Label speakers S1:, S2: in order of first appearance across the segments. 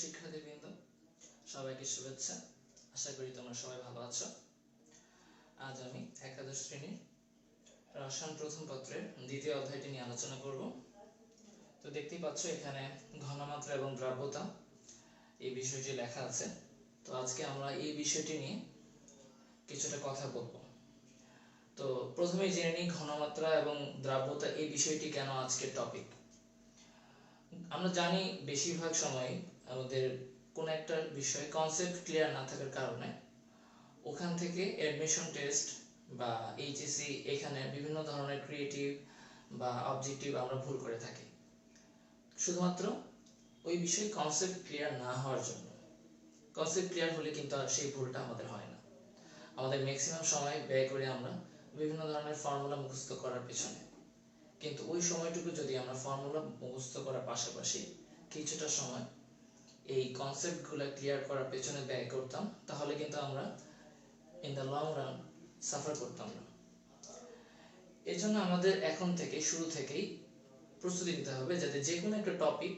S1: শিক্ষার্থীবৃন্দ, সবাইকে শুভেচ্ছা। আশা করি তোমরা সবাই ভালো আছো। আজ আমি একাদশ শ্রেণীর রসায়ন প্রথম পত্রের দ্বিতীয় অধ্যায়টি নিয়ে আলোচনা করব। তো দেখতেই পাচ্ছ এখানে ঘনমাত্রা এবং দ্রাব্যতা এই বিষয়টি লেখা আছে। তো আজকে আমরা এই বিষয়টি নিয়ে কিছুটা কথা বলবো। তো প্রথমেই জেনে নিই ঘনমাত্রা এবং দ্রাব্যতা এই বিষয়টি কেন আজকের টপিক। আমরা জানি বেশিরভাগ সময় আমাদের কোনো একটা বিষয় কনসেপ্ট ক্লিয়ার না থাকার কারণে ওখান থেকে অ্যাডমিশন টেস্ট বা এইচএসসি এখানে বিভিন্ন ধরনের ক্রিয়েটিভ বা অবজেক্টিভ আমরা ভুল করে থাকি, শুধুমাত্র ওই বিষয়ে কনসেপ্ট ক্লিয়ার না হওয়ার জন্য। কনসেপ্ট ক্লিয়ার হলে কিন্তু আর সেই ভুলটা আমাদের হয় না। আমাদের ম্যাক্সিমাম সময় ব্যয় করে আমরা বিভিন্ন ধরনের ফর্মুলা মুখস্থ করার পেছনে, কিন্তু ওই সময়টুকু যদি আমরা ফর্মুলা মুখস্থ করার পাশাপাশি কিছুটা সময় এই কনসেপ্টগুলো ক্লিয়ার করার পেছনে ব্যয় করতাম, তাহলে কিন্তু আমরা in the long run suffer করতাম না। এই জন্য আমাদের এখন থেকে শুরু থেকেই প্রস্তুতি নিতে হবে, যাতে যে কোনো একটা টপিক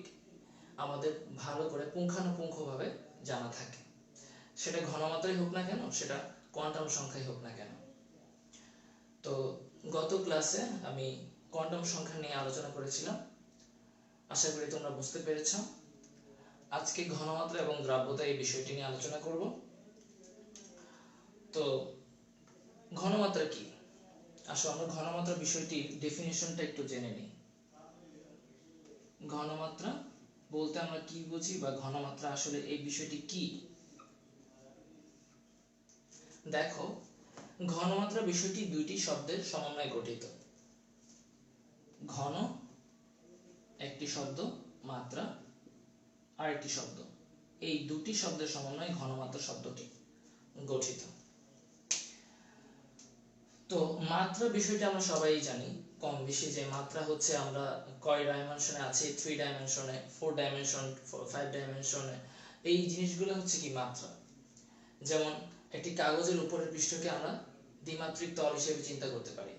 S1: আমাদের ভালো করে পুঙ্খানুপুঙ্খভাবে জানা থাকে, সেটা ঘনমাত্রাই হোক না কেন, সেটা কোয়ান্টাম সংখ্যাই হোক না কেন। তো গত ক্লাসে আমি কোয়ান্টাম সংখ্যা নিয়ে আলোচনা করেছিলাম, আশা করি তোমরা বুঝতে পেরেছ। আজকে ঘনমাত্রা এবং দ্রাব্যতা এই বিষয়টি নিয়ে আলোচনা করব। তো ঘনমাত্রা কি? আসো আমরা ঘনমাত্রা বিষয়টির ডেফিনিশনটা একটু জেনে নিই। ঘনমাত্রা বলতে আমরা কি বুঝি, বা ঘনমাত্রা আসলে এই বিষয়টি কি? দেখো, ঘনমাত্রা বিষয়টি দুইটি শব্দের সমন্বয়ে গঠিত। ঘন একটি শব্দ, মাত্রা আরেকটি শব্দ, এই দুটি শব্দের সমন্বয়ে ঘনমাত্রা শব্দটি গঠিত। তো মাত্রা বিষয়টা আমরা সবাই জানি কম বেশি, যে মাত্রা হচ্ছে আমরা কয় ডাইমেনশনে আছি, 3 ডাইমেনশনে, 4 ডাইমেনশন, 5 ডাইমেনশনে, এই জিনিসগুলো হচ্ছে কি মাত্রা। যেমন একটি কাগজের উপরের পৃষ্ঠকে আমরা দ্বিমাত্রিক তল হিসেবে চিন্তা করতে পারি।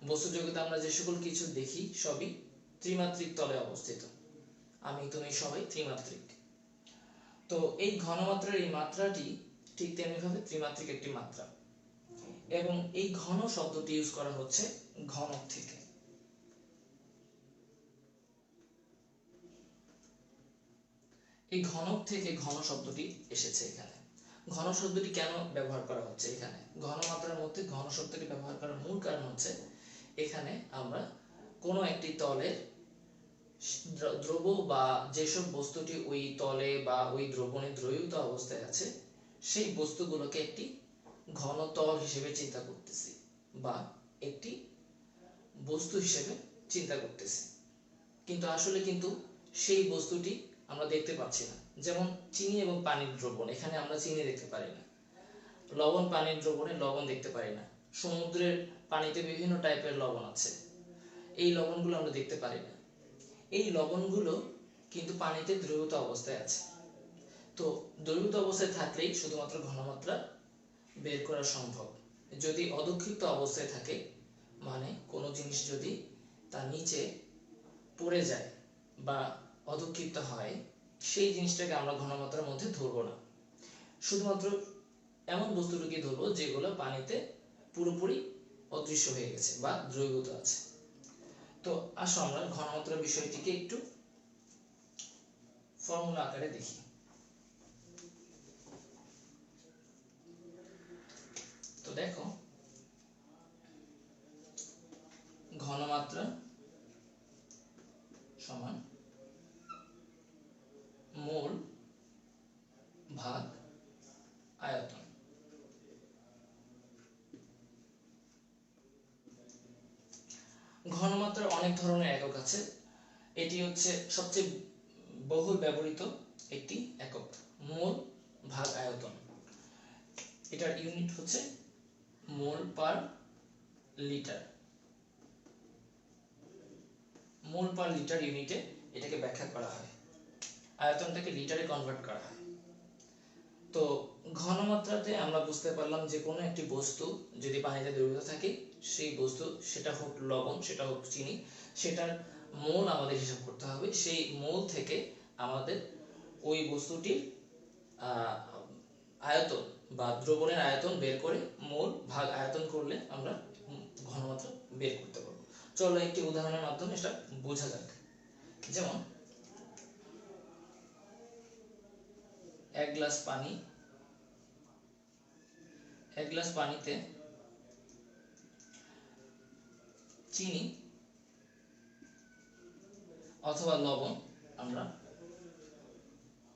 S1: বস্তু জগতে আমরা যে সকল কিছু দেখি সবই ত্রিমাত্রিক তলে অবস্থিত, আমি তুমি সবাই ত্রিমাত্রিক। তো এই ঘনমাত্রার এই মাত্রাটি ঠিক তেমনিভাবে ত্রিমাত্রিক একটি মাত্রা, এবং এই ঘন শব্দটি ইউজ করা হচ্ছে ঘনক থেকে। এই ঘনক থেকে ঘন শব্দটি এসেছে এখানে। ঘন শব্দটি কেন ব্যবহার করা হচ্ছে এখানে? ঘনমাত্রার মধ্যে ঘন শব্দটি ব্যবহার করার মূল কারণ হচ্ছে, এখানে আমরা কোনো একটি তলের দ্রব বা যেসব বস্তুটি ওই তলে বা ওই দ্রবণে দ্রবীভূত অবস্থায় আছে, সেই বস্তুগুলোকে একটি ঘন তল হিসেবে চিন্তা করতেছি, বা একটি বস্তু হিসেবে চিন্তা করতেছি, কিন্তু আসলে কিন্তু সেই বস্তুটি আমরা দেখতে পাচ্ছি না। যেমন চিনি এবং পানির দ্রবণ, এখানে আমরা চিনি দেখতে পারি না। লবণ পানির দ্রবণে লবণ দেখতে পারি না। সমুদ্রের পানিতে বিভিন্ন টাইপের লবণ আছে, এই লবণগুলো আমরা দেখতে পারি না। এই লবণগুলো কিন্তু পানিতে দ্রবীভূত অবস্থায় আছে। তো দ্রবীভূত অবস্থায় থাকলেই শুধুমাত্র ঘনমাত্রা বের করা সম্ভব। যদি অদক্ষিপ্ত অবস্থায় থাকে, মানে কোনো জিনিস যদি তার নিচে পড়ে যায় বা অদক্ষিপ্ত হয়, সেই জিনিসটাকে আমরা ঘনমাত্রার মধ্যে ধরবো না। শুধুমাত্র এমন বস্তুটিকে ধরবো যেগুলো পানিতে পুরোপুরি অদৃশ্য হয়ে গেছে বা দ্রবীভূত আছে। তো আসো আমরা ঘনমাত্রা বিষয়টিকে একটু ফর্মুলা আকারে দেখি। তো দেখো, ঘনমাত্রা সমান মোল ভাগ আয়তন। ঘনমাত্রার অনেক ধরনের একক আছে, এটি হচ্ছে সবচেয়ে বহুল ব্যবহৃত একটি একক, মোল ভাগ আয়তন। এটার ইউনিট হচ্ছে মোল পার লিটার। মোল পার লিটার ইউনিটে এটাকে ব্যাখ্যা করা হয়, আয়তনটাকে লিটারে কনভার্ট করা হয়। তো ঘনমাত্রাতে আমরা বুঝতে পারলাম যে কোনো একটি বস্তু যদি পানিতে দ্রবীভূত থাকে, সেই বস্তু, সেটা হোক লবণ, সেটা হোক চিনি, সেটার মোল আমাদের হিসাব করতে হবে। সেই মোল থেকে আমাদের ওই বস্তুটির আয়তন বা দ্রবণের আয়তন বের করে মোল ভাগ আয়তন করলে আমরা ঘনমাত্রা বের করতে পারবো। চলো একটি উদাহরণের মাধ্যমে এটা বোঝা যাক। যেমন 1 গ্লাস পানি, 1 গ্লাস পানিতে চিনি অথবা লবণ আমরা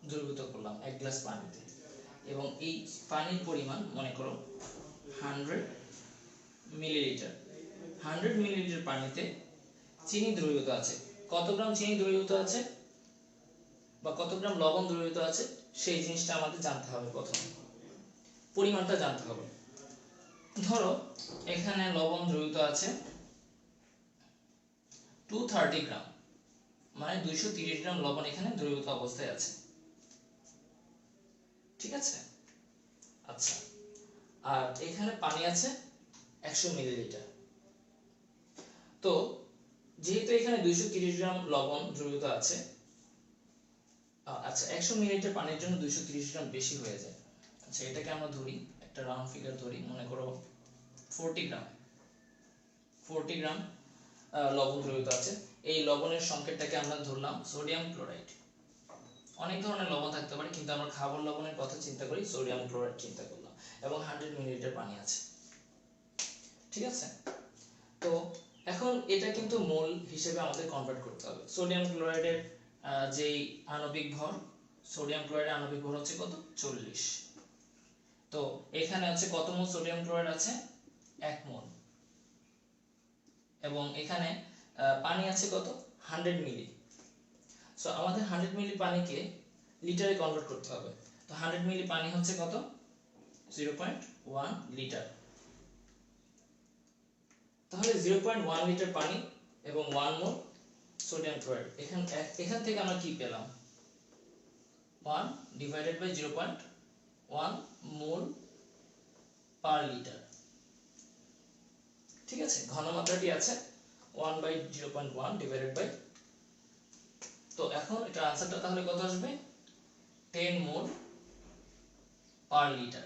S1: দ্রবীভূত করলাম 1 গ্লাস পানিতে, এবং এই পানির পরিমাণ মনে করো 100 মিলিলিটার। 100 মিলিলিটার পানিতে চিনি দ্রবীভূত আছে। কত গ্রাম চিনি দ্রবীভূত আছে বা কত গ্রাম লবণ দ্রবীভূত আছে সেই জিনিসটা আমাদের জানতে হবে। প্রথমে পরিমাণটা জানতে হবে। ধরো এখানে লবণ দ্রবীভূত আছে 230 গ্রাম, মানে 230 গ্রাম লবণ এখানে দ্রবীভূত অবস্থায় আছে। ঠিক আছে? আচ্ছা, আর এখানে পানি আছে 100 মিলিলিটার। তো যেহেতু এখানে 230 গ্রাম লবণ দ্রবীভূত আছে, আচ্ছা 100 মিলিলিটার পানির জন্য 230 গ্রাম বেশি হয়ে যায়। আচ্ছা, এটাকে আমরা ধরি, একটা রাউন্ড ফিগার ধরি, মনে করো 40 গ্রাম। 40 গ্রাম লবণ দ্রবীভূত আছে। এই লবণের সংকেতটাকে আমরা ধরলাম সোডিয়াম ক্লোরাইড। অনেক ধরনের লবণ থাকতে পারে, কিন্তু আমরা খাবার লবণের কথা চিন্তা করি, সোডিয়াম ক্লোরাইড চিন্তা করলাম, এবং 100 মিলিলিটার পানি আছে। ঠিক আছে? তো এখন এটা কিন্তু মোল হিসেবে আমাদের কনভার্ট করতে হবে। সোডিয়াম ক্লোরাইডের যেই আণবিক ভর, সোডিয়াম ক্লোরাইডের আণবিক ভর হচ্ছে কত? 40। তো এখানে হচ্ছে কত মোল সোডিয়াম ক্লোরাইড আছে? 1 মোল। এবং এখানে পানি আছে কত? 100 মিলি। সো আমাদের 100 মিলি পানিকে লিটারে কনভার্ট করতে হবে। তো 100 মিলি পানি হচ্ছে কত? 0.1 লিটার। তাহলে 0.1 লিটার পানি এবং 1 মোল সোডিয়াম ক্লোরাইড। এখান থেকে আমরা কি পেলাম? 1 divided by 0.1 mole per litre. ঠিক আছে? ঘনমাত্রাটি আছে 1/0.1 ডিভাইডেড বাই, তো এখন এটা আনসারটা তাহলে কত আসবে? 10 মোল পার লিটার।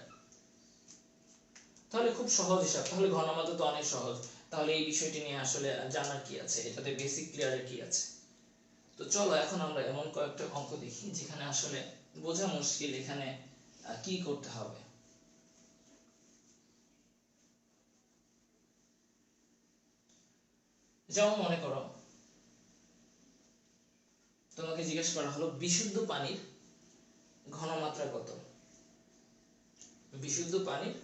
S1: তাহলে খুব সহজ হিসাব। তাহলে ঘনমাত্রা তো অনেক সহজ। তাহলে এই বিষয়টি নিয়ে আসলে জানার কি আছে, এটাতে বেসিক ক্লিয়ারের কি আছে? তো চলো এখন আমরা এমন কয়েকটা অঙ্ক দেখি যেখানে আসলে বোঝা মুশকিল, এখানে কি করতে হবে। যেমন মনে করো তোমাকে জিজ্ঞেস করা হলো বিশুদ্ধ পানির ঘনমাত্রা কত? বিশুদ্ধ পানির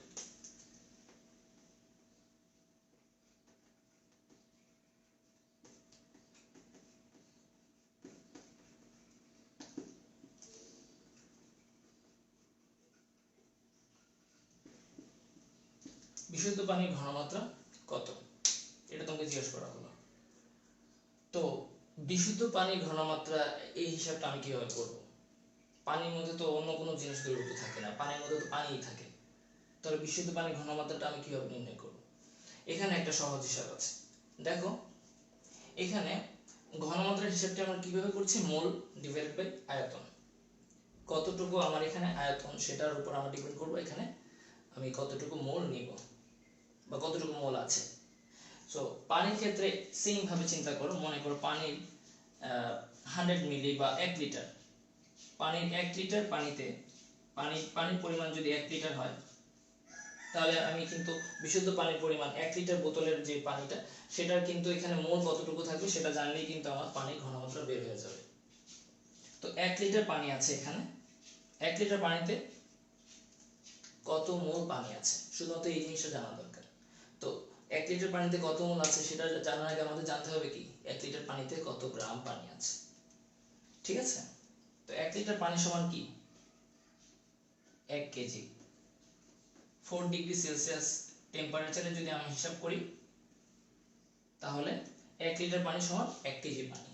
S1: বিশুদ্ধ পানির ঘনমাত্রা কত, এটা তোমাকে জিজ্ঞেস করা হলো। তো বিশুদ্ধ পানির ঘনমাত্রা এই হিসাবটা আমি কিভাবে করব? পানির মধ্যে তো অন্য কোনো জিনিস দ্রবীভূত থাকে না, পানির মধ্যে তো পানিই থাকে। তাহলে বিশুদ্ধ পানির ঘনমাত্রাটা আমি কিভাবে নির্ণয় করব? এখানে একটা সহজ হিসাব আছে। দেখো এখানে ঘনমাত্রার হিসাবটা আমরা কিভাবে করছি? মোল ডিভাইডেড বাই আয়তন। কতটুকু আমার এখানে আয়তন, সেটার উপর আমরা ডিপেন্ড করব এখানে আমি কতটুকু মোল নিব বা কতটুকু মোল আছে। সো পানির ক্ষেত্রে সেম ভাবে চিন্তা করো। মনে করো পানির 100 মিলি বা 1 লিটার পানির 1 লিটার পানিতে পানির পরিমাণ যদি 1 লিটার হয়, তাহলে আমি কিন্তু বিশুদ্ধ পানির পরিমাণ 1 লিটার বোতলের যে পানিটা, সেটার কিন্তু এখানে মোল কতটুকু থাকবে সেটা জানলেই কিন্তু আমার পানির ঘনমাত্রা বের হয়ে যাবে। তো 1 লিটার পানি আছে এখানে, 1 লিটার পানিতে কত মোল পানি আছে, শুধুমাত্র এই জিনিসটা জানা দরকার। তো 1 লিটার পানিতে কত মোল আছে সেটা জানার আগে আমাদের জানতে হবে কি 1 লিটার পানিতে কত গ্রাম পানি আছে। ঠিক আছে? তো 1 লিটার পানি সমান কি? 1 কেজি। 4 ডিগ্রি সেলসিয়াস টেম্পারেচারে যদি আমি হিসাব করি, তাহলে 1 লিটার পানি সমান 1 কেজি পানি।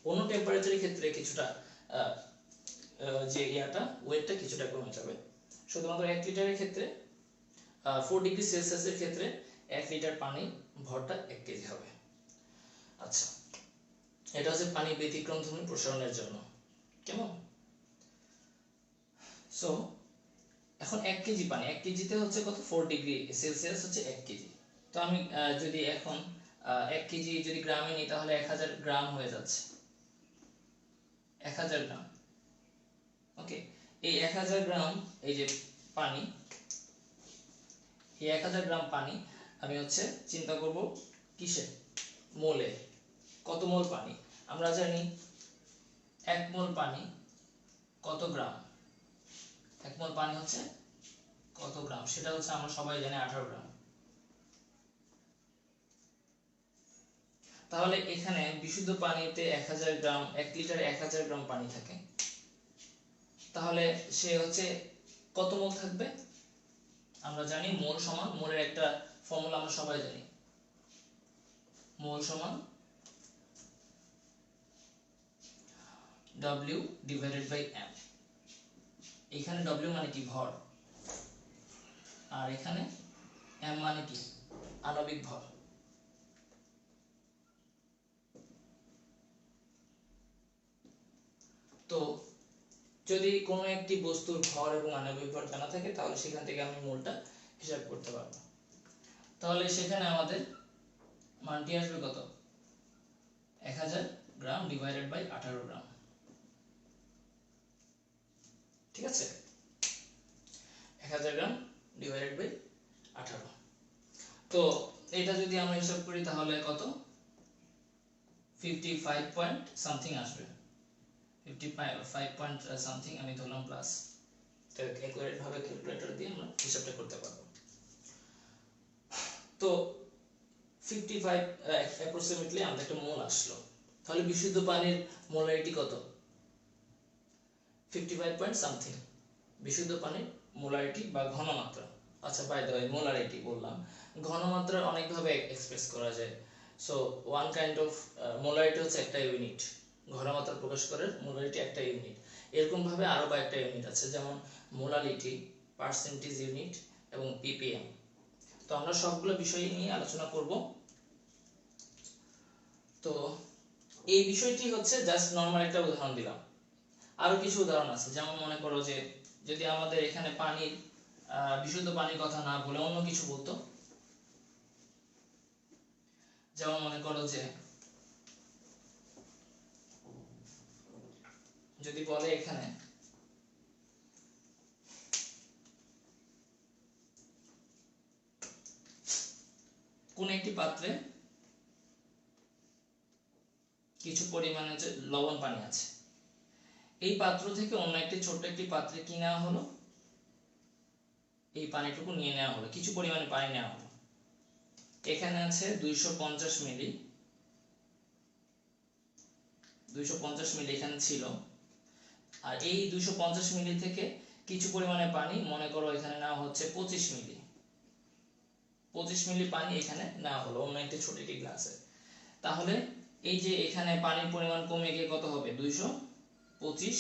S1: অন্য টেম্পারেচারের ক্ষেত্রে কিছুটা যে ওয়েটটা কিছুটা কমে যাবে। শুধুমাত্র 1 লিটারের ক্ষেত্রে 4 ডিগ্রি সেলসিয়াসের ক্ষেত্রে 1 লিটার পানি ভরটা 1 কেজি হবে। আচ্ছা, এটা হচ্ছে পানি ব্যতিক্রমধর্মী প্রসারণের জন্য। কেমন? সো এখন 1 কেজি পানি, 1 কেজিতে হচ্ছে কত 4 ডিগ্রি সেলসিয়াস হচ্ছে 1 কেজি। তো আমি যদি এখন 1 কেজি যদি গ্রামে নিই তাহলে 1000 গ্রাম হয়ে যাচ্ছে, 1000 গ্রাম। ওকে, এই 1000 গ্রাম এই যে পানি, এই 1000 গ্রাম পানি আমি হচ্ছে চিন্তা করব কিসে, মোলে। কত মোল পানি? আমরা জানি 1 মোল পানি কত গ্রাম, 1 মোল পানি হচ্ছে কত গ্রাম, সেটা হচ্ছে আমরা সবাই জানি 18 গ্রাম। তাহলে এখানে বিশুদ্ধ পানিতে 1000 গ্রাম, 1 লিটারে 1000 গ্রাম পানি থাকে, তাহলে সে হচ্ছে কত মোল থাকবে? আমরা জানি মোল সমান, মোলের একটা ফর্মুলা আমরা সবাই জানি, মোল সমান W ডিভাইডেড বাই M। এখানে W মানে কি, ভর, আর এখানে M মানে কি, আণবিক ভর। তো যদি কোনো একটি বস্তুর ভর এবং আণবিক ভর জানা থাকে তাহলে সেখান থেকে আমি মোলটা হিসাব করতে পারবো। তাহলে সেখানে আমাদের মানটি আসবে কত, 1000 গ্রাম ডিভাইডেড বাই 18 গ্রাম। ঠিক আছে, 1000 গ্রাম ডিভাইডেড বাই 18। তো এটা যদি আমরা হিসাব করি তাহলে কত, 55 পয়েন্ট সামথিং আসবে, 55 পয়েন্ট সামথিং আমি ধরলাম প্লাস। তো অ্যাকুরেট ভাবে ক্যালকুলেটর দিয়ে আমরা হিসাবটা করতে পারবো। তো 55 অ্যাপ্রক্সিমেটলি আমাদের একটা মোল আসলো। তাহলে বিশুদ্ধ পানির মোলারিটি কত, 55 পয়েন্ট সামথিং বিশুদ্ধ পানির মোলারিটি বা ঘনমাত্রা। আচ্ছা, বাই দ্য ওয়ে মোলারিটি বললাম, ঘনমাত্রা অনেক ভাবে এক্সপ্রেস করা যায়। So one kind of molarity হচ্ছে একটা ইউনিট, ঘনমাত্রা প্রকাশ করে মোলারিটি একটা ইউনিট। এরকম ভাবে আরো কয়েকটা ইউনিট আছে, যেমন মোলারিটি, পার্সেন্টেজ ইউনিট এবং ppm। তো আমরা সবগুলো বিষয় নিয়ে আলোচনা করব। তো এই বিষয়টি হচ্ছে জাস্ট নরমাল একটা উদাহরণ দিলাম, আরো কিছু উদাহরণ আছে। যেমন মনে করো যে যদি আমাদের এখানে পানির বিশুদ্ধ পানির কথা না বলে অন্য কিছু বলতো, যেমন মনে করো যে যদি বলে এখানে কোন একটি পাত্রে কিছু পরিমাণে লবণ পানি আছে, এই পাত্র থেকে অন্য একটি ছোট্ট একটি পাত্রে কি নেওয়া হলো, এই পানিটুকু নিয়ে নেওয়া হলো, কিছু পরিমাণে পানি নেওয়া হলো। এখানে আছে 250 মিলি, 250 মিলি এখানে ছিল। আর এই 250 মিলি থেকে কিছু পরিমাণে পানি মনে করো এখানে নেওয়া হচ্ছে 25 মিলি, 25 মিলি পানি এখানে নেওয়া হলো অন্য একটি ছোট একটি গ্লাসে। তাহলে এই যে এখানে পানির পরিমাণ কমে গিয়ে কত হবে, 225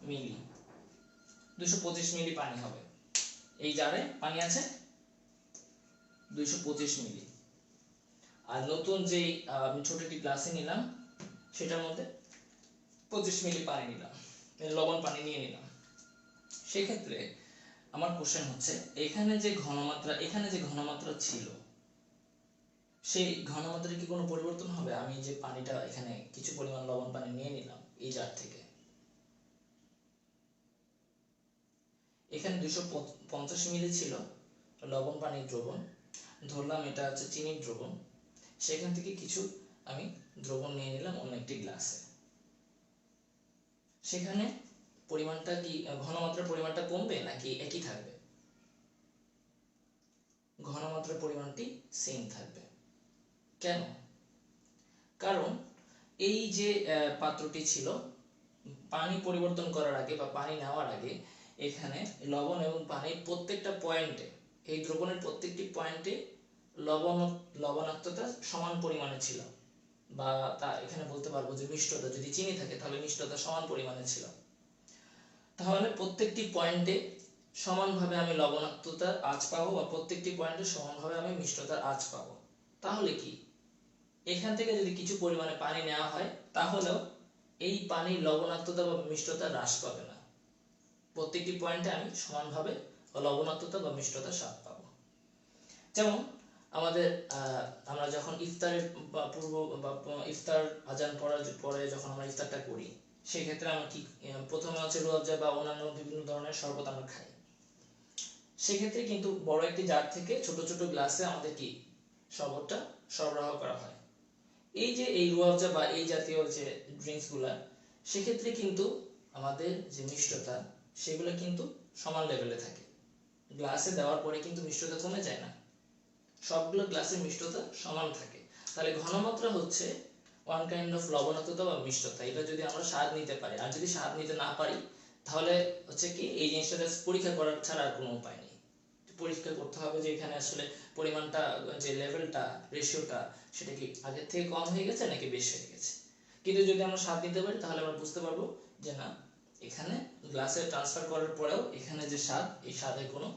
S1: মিলি, 225 মিলি পানি হবে। এই জারে পানি আছে 225 মিলি। আর নতুন যেই আমি ছোট একটি গ্লাসে নিলাম সেটার মধ্যে 25 মিলি পানি নিলাম, লবণ পানি নিয়ে নিলাম। সেক্ষেত্রে আমার কোশ্চেন হচ্ছে এখানে যে ঘনমাত্রা ছিল সেই ঘনমাত্রায় কি কোনো পরিবর্তন হবে? আমি যে পানিটা এখানে কিছু পরিমাণ লবণ পানি নিয়ে নিলাম এই জার থেকে, এখানে 250 মিলি ছিল লবণ পানির দ্রবণ, ধরলাম এটা হচ্ছে চিনির দ্রবণ, সেখান থেকে কিছু আমি দ্রবণ নিয়ে নিলাম অন্য একটি গ্লাসে। সেখানে পরিমাণটা কি, ঘনমাত্রার পরিমাণটা কমবে নাকি একই থাকবে? ঘনমাত্রার পরিমাণটি সেম থাকবে। কেন? কারণ এই যে পাত্রটি ছিল, পানি পরিবর্তন করার আগে বা পানি নেওয়ার আগে এখানে লবণ এবং পানির প্রত্যেকটা পয়েন্টে, এই দ্রবণের প্রত্যেকটি পয়েন্টে লবণাক্ততা সমান পরিমাণে ছিল, বা তা এখানে বলতে পারবো যে মিষ্টতা, যদি চিনি থাকে তাহলে মিষ্টতা সমান পরিমাণে ছিল। তাহলে প্রত্যেকটি পয়েন্টে সমানভাবে আমি লবণাক্ততার আঁচ পাবো বা প্রত্যেকটি পয়েন্টে সমানভাবে আমি মিষ্টতার আঁচ পাবো। তাহলে কি এখান থেকে যদি কিছু পরিমাণে পানি নেওয়া হয় তাহলেও এই পানির লবণাক্ততা বা মিষ্টতা হ্রাস পাবে না। প্রত্যেকটি পয়েন্টে আমি সমানভাবে লবণাক্ততা বা মিষ্টতার স্বাদ পাবো। যেমন আমাদের আমরা যখন ইফতারের বা পূর্ব বা ইফতার আজান পড়ার পরে যখন আমরা ইফতারটা করি, সেই ক্ষেত্রে আমরা কি প্রথমে হচ্ছে রুয়াবজা বা অন্যান্য বিভিন্ন ধরনের শরবত আমরা খাই। সেক্ষেত্রে কিন্তু বড় একটি জার থেকে ছোট ছোট গ্লাসে আমাদের কি শরবতটা সরবরাহ করা হয়। এই যে এই রুয়াবজা বা এই জাতীয় যে ড্রিঙ্কস গুলা, সেক্ষেত্রে কিন্তু আমাদের যে মিষ্টতা সেগুলো কিন্তু সমান লেভেলে থাকে। গ্লাসে দেওয়ার পরে কিন্তু মিষ্টতা কমে যায় না, সবগুলো গ্লাসের মিষ্টতা সমান থাকে। তাহলে ঘনমাত্রা হচ্ছে ওয়ান কাইন্ড অফ লবণাক্ততা বা মিষ্টতা। এটা যদি আমরা স্বাদ নিতে পারি, আর যদি স্বাদ নিতে না পারি তাহলে হচ্ছে কি এই জিনিসটা পরীক্ষা করার ছাড়া আর কোনো উপায় নেই। পরীক্ষা করতে হবে যে এখানে আসলে পরিমাণটা, যে লেভেলটা, রেশিওটা, সেটা কি আগের থেকে কম হয়ে গেছে নাকি বেশি হয়ে গেছে। কিন্তু যদি আমরা স্বাদ নিতে পারি তাহলে আমরা বুঝতে পারবো যে না, এখানে গ্লাসে ট্রান্সফার করার পরেও এখানে যে স্বাদ, এই স্বাদের কোনো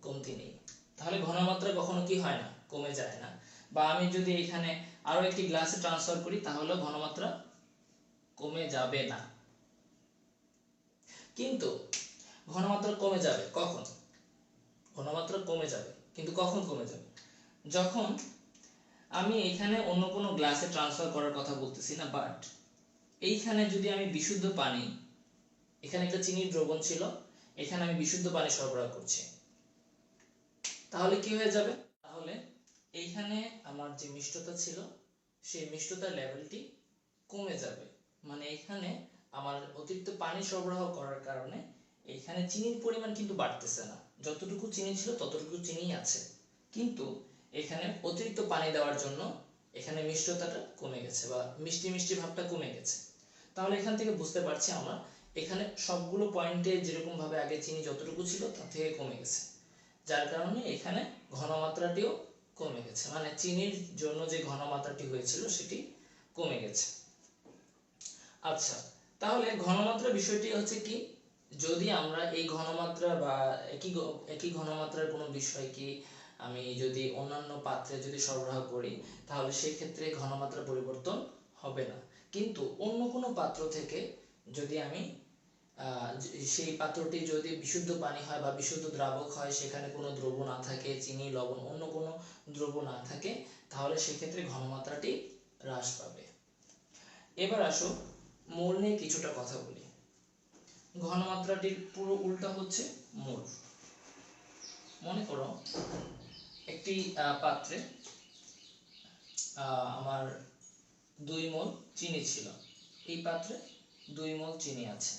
S1: কমতি নেই। তাহলে ঘনমাত্রা কখনো কি হয় না, কমে যায় না। বা আমি যদি এখানে আরো একটি গ্লাসে ট্রান্সফার করি তাহলে ঘনমাত্রা কমে যাবে না। কিন্তু ঘনমাত্রা কমে যাবে কখন? ঘনমাত্রা কমে যাবে, কিন্তু কখন কমে যাবে? যখন আমি এখানে অন্য কোনো গ্লাসে ট্রান্সফার করার কথা বলতেছি না, বাট এইখানে যদি আমি বিশুদ্ধ পানি, এখানে একটা চিনির দ্রবণ ছিল, এখানে আমি বিশুদ্ধ পানি সরবরাহ করছি, তাহলে কি হয়ে যাবে? তাহলে এইখানে আমার যে মিষ্টতা ছিল সেই মিষ্টতার লেভেলটি কমে যাবে। মানে এখানে আমার অতিরিক্ত পানি সরবরাহ করার কারণে এখানে চিনির পরিমাণ কিন্তু বাড়তেছে না, যতটুকু চিনি ছিল ততটুকু চিনিই আছে, কিন্তু এখানে অতিরিক্ত পানি দেওয়ার জন্য এখানে মিষ্টতাটা কমে গেছে বা মিষ্টি মিষ্টি ভাবটা কমে গেছে। তাহলে এখান থেকে বুঝতে পারছি আমরা এখানে সবগুলো পয়েন্টে যেরকম ভাবে আগে চিনি যতটুকু ছিল তার থেকে কমে গেছে, যার কারণে এখানে ঘনমাত্রাটিও কমে গেছে। মানে চিনির জন্য যে ঘনমাত্রাটি হয়েছিল সেটি কমে গেছে। আচ্ছা, তাহলে ঘনমাত্রা বিষয়টি হচ্ছে কি, যদি আমরা এই ঘনমাত্রা বা একই ঘনমাত্রার কোনো বিষয়কে আমি যদি অন্যান্য পাত্রে যদি সরবরাহ করি তাহলে সেই ক্ষেত্রে ঘনমাত্রা পরিবর্তন হবে না। কিন্তু অন্য কোনো পাত্র থেকে যদি আমি সেই পাত্রটি যদি বিশুদ্ধ পানি হয় বা বিশুদ্ধ দ্রাবক হয়, সেখানে কোনো দ্রব্য না থাকে, চিনি, লবণ, অন্য কোনো দ্রব্য না থাকে, তাহলে সেক্ষেত্রে ঘনমাত্রাটি হ্রাস পাবে। এবার আসো মোল নিয়ে কিছুটা কথা বলি। ঘনমাত্রাটির পুরো উল্টা হচ্ছে মোল। মনে করো একটি পাত্রে আমার 2 মোল চিনি ছিল, এই পাত্রে 2 মোল চিনি আছে,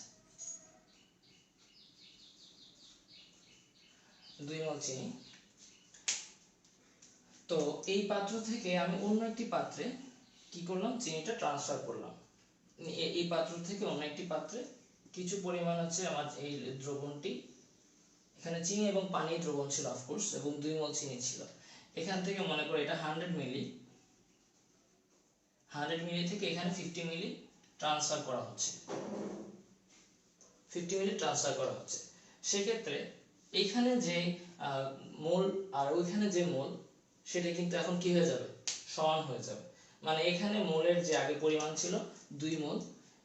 S1: 2 মোল চিনি। তো এই পাত্র থেকে আমি অন্য একটি পাত্রে কি করলাম, চিনিটা ট্রান্সফার করলাম। এই পাত্র থেকে অন্য একটি পাত্রে কিছু পরিমাণ হচ্ছে আমার এই দ্রবণটি, এখানে চিনি এবং পানি দ্রবণ ছিল অফকোর্স, এবং 2 মোল চিনি ছিল। এখান থেকে মনে করো এটা 100 মিলি, 100 মিলি থেকে এখানে 50 মিলি ট্রান্সফার করা হচ্ছে, 50 মিলি ট্রান্সফার করা হচ্ছে। সেক্ষেত্রে এইখানে যে মোল আর ওইখানে যে মোল, সেটা কিন্তু এখন কি হয়ে যাবে, সমান হয়ে যাবে। মানে এখানে মোলের যে আগে পরিমাণ ছিল 2 মোল,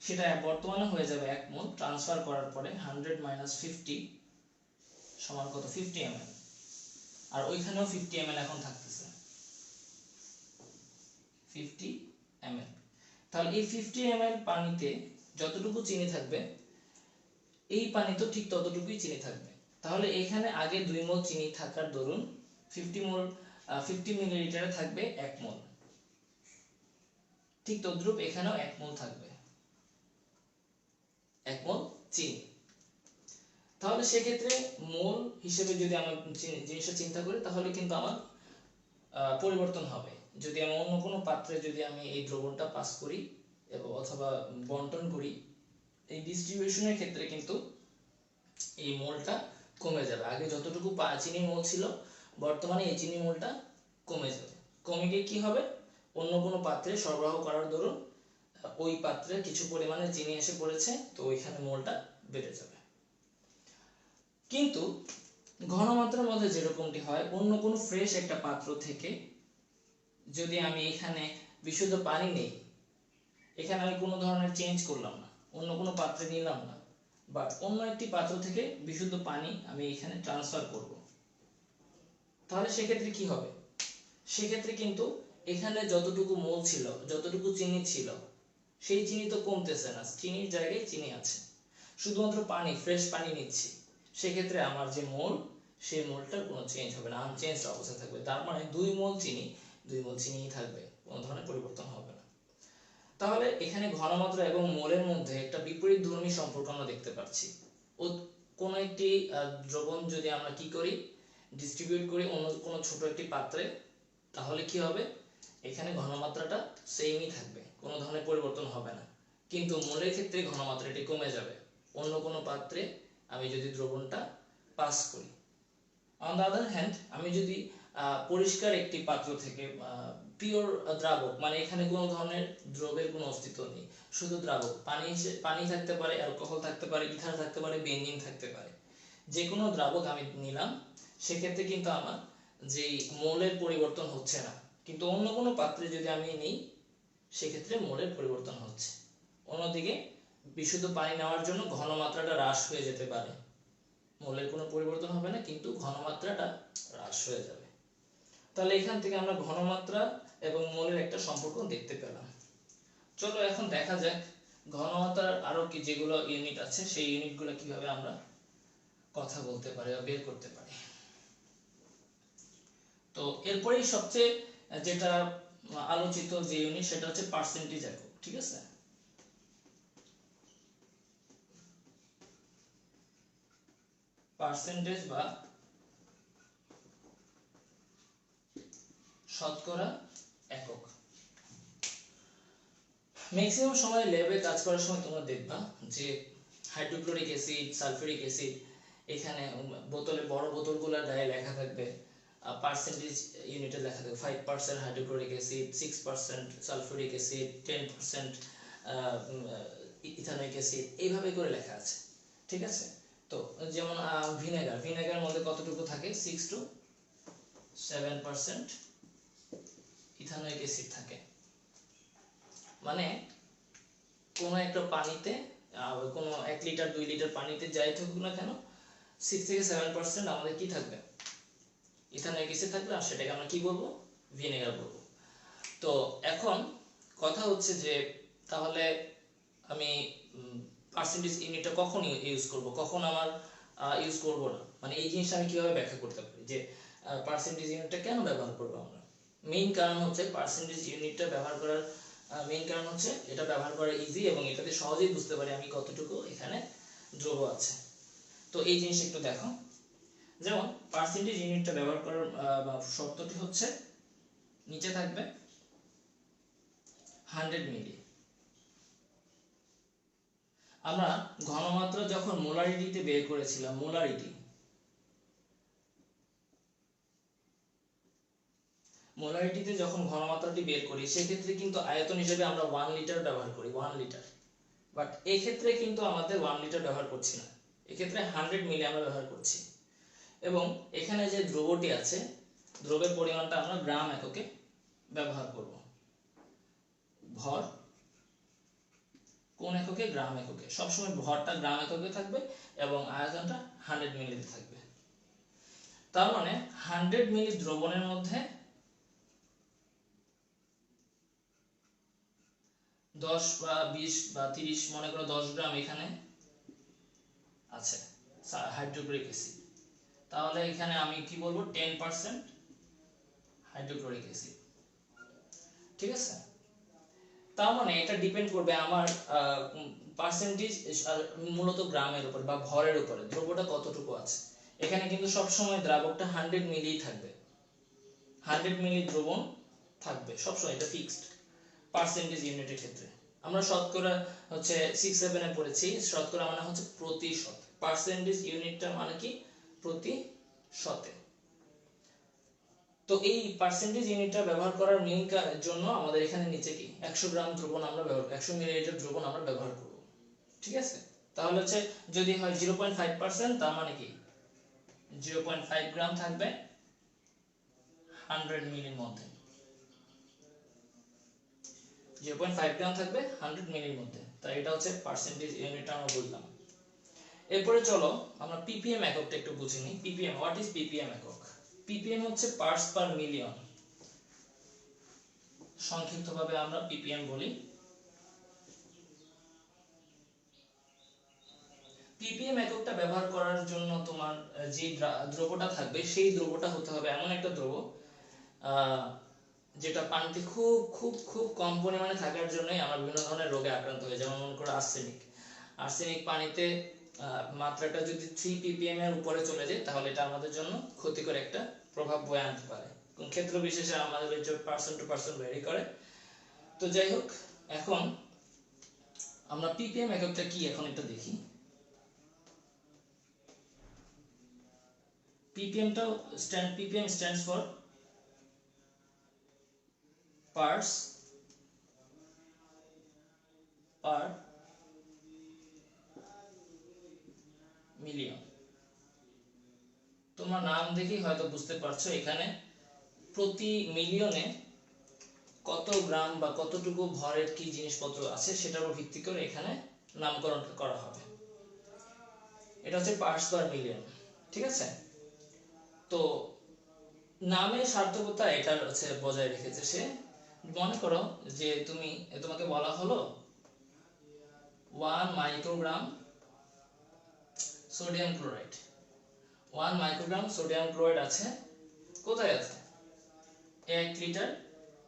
S1: সেটা বর্তমানে হয়ে যাবে 1 মোল। ট্রান্সফার করার পরে 100 মাইনাস 50 সমান কত, 50 ml। আর ওইখানেও 50 ml এখন থাকতেছে, 50 ml। তাহলে এই 50 ml পানিতে যতটুকু চিনি থাকবে, এই পানিতেও ঠিক ততটুকুই চিনি থাকবে। তাহলে এখানে আগে 2 মোল চিনি থাকার দরুন 50 মিলিলিটারে থাকবে 1 মোল, ঠিক তদ্রুপ এখানেও 1 মোল থাকবে, 1 মোল চিনি। তাহলে সেক্ষেত্রে মোল হিসেবে যদি আমরা জিনিসটা চিন্তা করি তাহলে কিন্তু আমার পরিবর্তন হবে। যদি আমি অন্য কোনো পাত্রে যদি আমি এই দ্রবণটা পাস করি অথবা বন্টন করি, এই ডিস্ট্রিবিউশনের ক্ষেত্রে কিন্তু এই মোলটা কমে যাবে। আগে যতটুকু চিনি মোল ছিল, বর্তমানে এই চিনি মোলটা কমে যাবে। কমে গিয়ে কি হবে, অন্য কোনো পাত্রে সরবরাহ করার দরুন ওই পাত্রে কিছু পরিমাণে চিনি এসে পড়েছে, তো ওইখানে মোলটা বেড়ে যাবে। কিন্তু ঘনমাত্রার মধ্যে যেরকমটি হয়, অন্য কোনো ফ্রেশ একটা পাত্র থেকে যদি আমি এখানে বিশুদ্ধ পানি নেই, এখানে আমি কোনো ধরনের চেঞ্জ করলাম না, অন্য কোনো পাত্রে নিলাম না, বাট অন্য একটি পাত্র থেকে বিশুদ্ধ পানি আমি এখানে ট্রান্সফার করব, তাহলে সেক্ষেত্রে কি হবে? সেক্ষেত্রে কিন্তু এখানে যতটুকু মোল ছিল, যতটুকু চিনি ছিল, সেই চিনি তো কমতেছে না, চিনির জায়গায় চিনি আছে, শুধুমাত্র পানি, ফ্রেশ পানি নিচ্ছি। সেক্ষেত্রে আমার যে মোল, সেই মোলটার কোনো চেঞ্জ হবে না, আনচেঞ্জ অবস্থায় থাকবে। তার মানে 2 মোল চিনিই থাকবে, কোনো ধরনের পরিবর্তন হবে না। তাহলে এখানে ঘনমাত্রা এবং মোলের মধ্যে একটা বিপরীতধর্মী সম্পর্ক আমরা দেখতে পাচ্ছি। ও কোনো একটি দ্রবণ যদি আমরা কি করি, ডিস্ট্রিবিউট করি অন্য কোনো ছোট একটি পাত্রে, তাহলে কি হবে? এখানে ঘনমাত্রাটা সেমই থাকবে, কোনো ধরনের পরিবর্তন হবে না। কিন্তু মোলের ক্ষেত্রে ঘনমাত্রাটি কমে যাবে অন্য কোনো পাত্রে আমি যদি দ্রবণটা পাস করি। অন দ্য আদার হ্যান্ড, আমি যদি পরিষ্কার একটি পাত্র থেকে পিওর দ্রাবক, মানে এখানে কোনো ধরনের দ্রবের কোনো অস্তিত্ব নেই, শুধু দ্রাবক, পানি থাকতে পারে, অ্যালকোহল থাকতে পারে, ইথার থাকতে পারে, বেনজিন থাকতে পারে, যে কোনো দ্রাবক আমি নিলাম, সেক্ষেত্রে কিন্তু আমার যেই মোলের পরিবর্তন হচ্ছে না। কিন্তু অন্য কোনো পাত্রে যদি আমি নিই, সেক্ষেত্রে মোলের পরিবর্তন হচ্ছে। অন্যদিকে বিশুদ্ধ পানি নেওয়ার জন্য ঘনমাত্রাটা হ্রাস হয়ে যেতে পারে, মোলের কোনো পরিবর্তন হবে না, কিন্তু ঘনমাত্রাটা হ্রাস হয়ে যাবে। তাহলে এখান থেকে আমরা ঘনমাত্রা এবং মোলের একটা সম্পর্ক দেখতে পেলাম। চলো এখন দেখা যাক ঘনমাত্রার আরো কি যেগুলো ইউনিট আছে, সেই ইউনিটগুলো কিভাবে আমরা কথা বলতে পারি বা বের করতে পারি। তো এরপরেই সবচেয়ে যেটা আলোচিত যে ইউনিট, সেটা হচ্ছে পার্সেন্টেজ একক। ঠিক আছে, পার্সেন্টেজ বা শতকরা একক। ম্যাক্সিমাম সময় ল্যাবে কাজ করার সময় তোমরা দেখবা যে হাইড্রোক্লোরিক অ্যাসিড, সালফিউরিক অ্যাসিড, এখানে বোতলে, বড় বোতলগুলোর গায়ে লেখা থাকবে পার্সেন্টেজ ইউনিটে লেখা থাকবে 5% hydrochloric acid, 6% sulphuric acid, 10% ethanoic acid, এইভাবে করে লেখা আছে। ঠিক আছে, তো যেমন ভিনেগার মধ্যে কতটুকু থাকে? 6 to 7% ইথানোয়িক অ্যাসিড থাকে। মানে কোনো একটা পানিতে, কোনো 1 লিটার 2 লিটার পানিতে যাই থাকুক না কেন, 6 থেকে 7% আমাদের কি থাকবে? ইথানোয়িক অ্যাসিড থাকবে, আর সেটাকে আমরা কি বলবো? ভিনেগার বলবো। তো এখন কথা হচ্ছে যে তাহলে আমি পার্সেন্টেজ ইউনিটটা কখন ইউজ করব, কখন আমার ইউজ করব না, মানে এই জিনিসটা আমি কিভাবে ব্যাখ্যা করতে পারি যে পার্সেন্টেজ ইউনিটটা কেন ব্যবহার করব আমরা? মেইন কারণ হচ্ছে পার্সেন্টেজ ইউনিটটা ব্যবহার করার মেইন কারণ হচ্ছে এটা ব্যবহার করা ইজি, এবং এটাতে সহজেই বুঝতে পারি আমি কতটুকু এখানে দ্রব্য আছে। তো এই জিনিস একটু দেখো, যেমন পার্সেন্টেজ ইউনিটটা ব্যবহার করার শর্তটি হচ্ছে নিচে থাকবে 100 মিলি। আমরা ঘনমাত্রা যখন মোলারিটিতে বের করেছিলাম, মোলারিটিতে যখন ঘনমাত্রাটি বের করি, সেক্ষেত্রে কিন্তু আয়তন হিসেবে আমরা 1 লিটার ব্যবহার করি, 1 লিটার। বাট এই ক্ষেত্রে কিন্তু আমাদের 1 লিটার ব্যবহার করছি না, এক্ষেত্রে 100 মিলি আমরা ব্যবহার করছি। এবং এখানে যে দ্রব্যটি আছে, দ্রব্যের পরিমাণটা আমরা গ্রাম এককে ব্যবহার করব। ভর কোন এককে? গ্রাম এককে। সবসময় ভরটা গ্রাম এককে থাকবে এবং আয়তনটা 100 মিলিতে থাকবে। তার মানে 100 মিলি দ্রবণের মধ্যে 10 বা 20 বা 30, মনে করো 10 গ্রাম এখানে আছে হাইড্রোক্লোরিক অ্যাসিড, তাহলে এখানে আমি কি বলবো? 10% হাইড্রোক্লোরিক অ্যাসিড। ঠিক আছে, তার মানে এটা ডিপেন্ড করবে আমার পার্সেন্টেজ, মূলত গ্রামের উপর বা ভরের উপরে, দ্রব্যটা কতটুকু আছে। এখানে কিন্তু সব সময় দ্রাবকটা 100 মিলি থাকবে, 100 মিলি দ্রবণ থাকবে সব সময়, এটা ফিক্সড পার্সেন্টেজ ইউনিটের ক্ষেত্রে। আমরা শতকরা হচ্ছে 6-7 এ পড়েছি, শতকরা মানে হচ্ছে প্রতিশত, পার্সেন্টেজ ইউনিটটা মানে কি? প্রতি শতে। তো এই পার্সেন্টেজ ইউনিটটা ব্যবহার করার মেইন জন্য আমাদের এখানে নিচে কি 100 গ্রাম দ্রবণ আমরা ব্যবহার, 100 মিলিলিটার দ্রবণ আমরা ব্যবহার করব। ঠিক আছে, তাহলে হচ্ছে যদি হয় 0.5%, তার মানে কি 0.5 গ্রাম থাকবে 100 মিলির মধ্যে, 0.5 গ্রাম থাকবে 100 মিলির মধ্যে। তাই এটা হচ্ছে পার্সেন্টেজ ইউনিটটা আমরা বললাম। এরপরে চলো আমরা ppm এককটা একটু বুঝে নিই। ppm, হোয়াট ইজ ppm একক? ppm হচ্ছে পার্টস পার মিলিয়ন, সংক্ষিপ্তভাবে আমরা ppm বলি। ppm এককটা ব্যবহার করার জন্য তোমার যে দ্রব্যটা থাকবে সেই দ্রব্যটা হতে হবে এমন একটা দ্রব্য যেটা পানিতে খুব খুব খুব কম পরিমাণে থাকার জন্যই আমরা বিভিন্ন ধরনের রোগে আক্রান্ত হই। যেমন মনে করো আর্সেনিক। আর্সেনিক পানিতে মাত্রাটা যদি 3 ppm এর উপরে চলে যায় তাহলে এটা আমাদের জন্য ক্ষতিকর একটা প্রভাব বয়ে আনতে পারে। কোন ক্ষেত্র বিশেষে আমাদের পার্সন টু পার্সন ভ্যারি করে। তো যাই হোক, এখন আমরা ppm এককটা কি এখন এটা দেখি। ppm stands for parts per million. তোমার নাম দেখেই হয়তো বুঝতে পারছো এখানে প্রতি মিলিয়নে কত গ্রাম বা কতটুকু ভরের কি জিনিসপত্র আছে সেটার উপর ভিত্তি করে এখানে নামকরণ করা হবে। এটা হচ্ছে পার্টস পার মিলিয়ন, ঠিক আছে? তো নামের সার্থকতা এটা হচ্ছে বজায় রেখেছে সে। মনে করো যে তোমাকে বলা হলো 1 microgram sodium chloride. 1 microgram sodium chloride আছে কোথায়? আছে 1 লিটার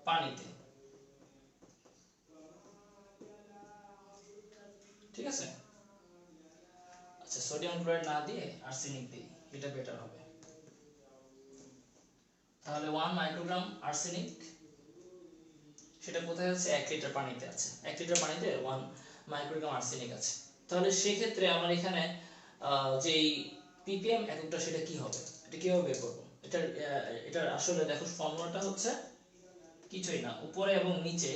S1: পানিতে, ঠিক আছে? আচ্ছা, সোডিয়াম ক্লোরাইড না দিয়ে আর্সেনিক দিই, এটা বেটার হবে। তাহলে 1 মাইক্রোগ্রাম আর্সেনিক সেটা কোথায় আছে? 1 লিটার পানিতে আছে। 1 লিটার পানিতে 1 মাইক্রোগ্রাম আর্সেনিক আছে। তাহলে সেই ক্ষেত্রে আমার এখানে যেই ppm এককটা সেটা কি হবে? এটা কিভাবে বের করব? এটার আসলে দেখো ফর্মুলাটা হচ্ছে কিছুই না, উপরে এবং নিচে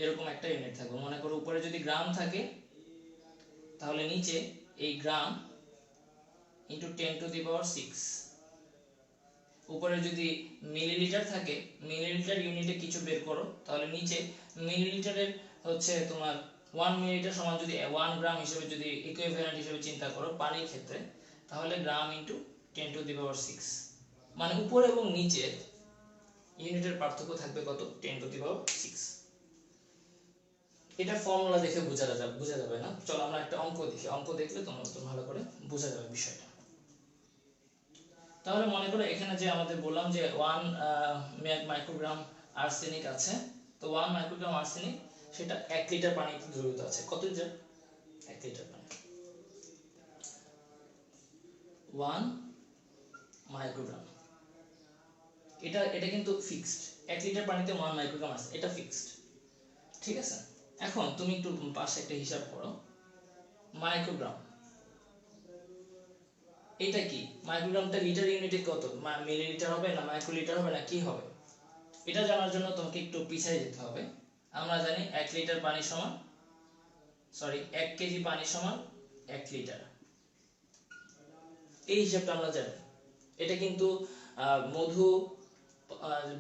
S1: এরকম একটা ইউনিট থাকবে। মনে করো উপরে যদি গ্রাম থাকে তাহলে নিচে এই গ্রাম ইনটু 10 টু দি পাওয়ার 6। উপরে যদি মিলিলিটার থাকে, মিলিলিটার ইউনিটে কিছু বের করো তাহলে নিচে মিলিলিটারের হচ্ছে তোমার 1 মিলিলিটার সমান যদি 1 গ্রাম হিসেবে যদি ইকুইভ্যালেন্ট হিসেবে চিন্তা করো পানির ক্ষেত্রে, তাহলে গ্রাম ইনটু 10 টু দি পাওয়ার 6। মানে উপরে এবং নিচে ইউনিটের পার্থক্য থাকবে কত? 10 টু দি পাওয়ার 6। এটা ফর্মুলা দেখে বোঝা যাবে না। চলো আমরা একটা অঙ্ক দেখি। অঙ্ক দেখলে তোমরা ভালো করে বোঝা যাবে বিষয়টা। তাহলে মনে করো এখানে যে আমাদের বললাম যে 1 মাইক্রোগ্রাম আর্সেনিক আছে। তো 1 মাইক্রোগ্রাম আর্সেনিক সেটা 1 লিটার পানিতে দ্রবীভূত আছে। কত লিটার? 1 লিটার পানি। 1 মাইক্রোগ্রাম, এটা কিন্তু ফিক্সড। 1 লিটার পানিতে 1 মাইক্রোগ্রাম আছে, এটা ফিক্সড, ঠিক আছে? এখন তুমি একটু পাশে একটা হিসাব করো। মাইক্রোগ্রাম এটা কি? মাইক্রোগ্রামটা লিটার ইউনিটে কত? মিলিলিটার হবে না মাইক্রোলিটার হবে না কি হবে? এটা জানার জন্য তোমাকে একটু পিছিয়ে যেতে হবে। আমরা জানি 1 লিটার পানি সমান 1 কেজি পানি সমান 1 লিটার। এই হিসাবটা আমরা জানি। এটা কিন্তু মধু,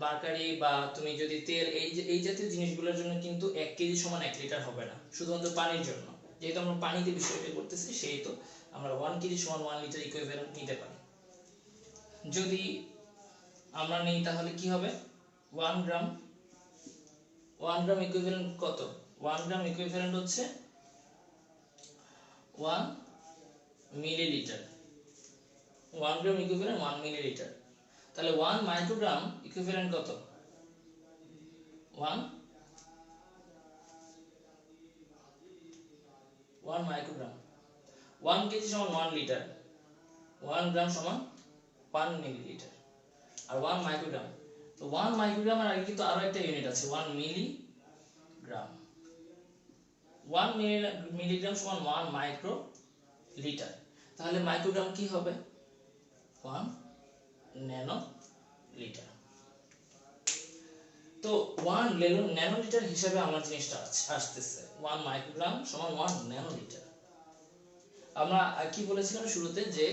S1: বারকারি বা তুমি যদি তেল এই জাতীয় জিনিসগুলোর জন্য কিন্তু 1 কেজি সমান 1 লিটার হবে না, শুধুমাত্র পানির জন্য। যেহেতু আমরা পানিতে বিষয়টা করতেছি সেহেতু আমরা 1 কেজি সমান 1 লিটার ইকুইভ্যালেন্ট নিতে পারি। যদি আমরা নেই তাহলে কি হবে? 1 গ্রাম ইকুইভ্যালেন্ট কত? 1 গ্রাম ইকুইভ্যালেন্ট হচ্ছে 1 মিলিলিটার। 1 গ্রাম ইকুইভ্যালেন্ট 1 মিলিলিটার। তাহলে 1 মাইক্রোগ্রাম ইকুইভ্যালেন্ট কত? 1 মাইক্রোগ্রাম। 1 কেজি সমান 1 লিটার, 1 গ্রাম সমান 1 মিলিলিটার। আর 1 মাইক্রোগ্রাম, তো 1 মাইক্রোগ্রামের আগে কিন্তু আরো একটা ইউনিট আছে 1 মিলিগ্রাম। 1 মিলিগ্রাম সমান 1 মাইক্রো লিটার। তাহলে মাইক্রোগ্রাম কি হবে? 1 ন্যানো লিটার। তো 1 ন্যানো লিটার হিসেবে আমার জিনিসটা আসতেছে 1 মাইক্রোগ্রাম সমান 1 ন্যানো লিটার। আমরা কি বলেছিলাম শুরুতে যে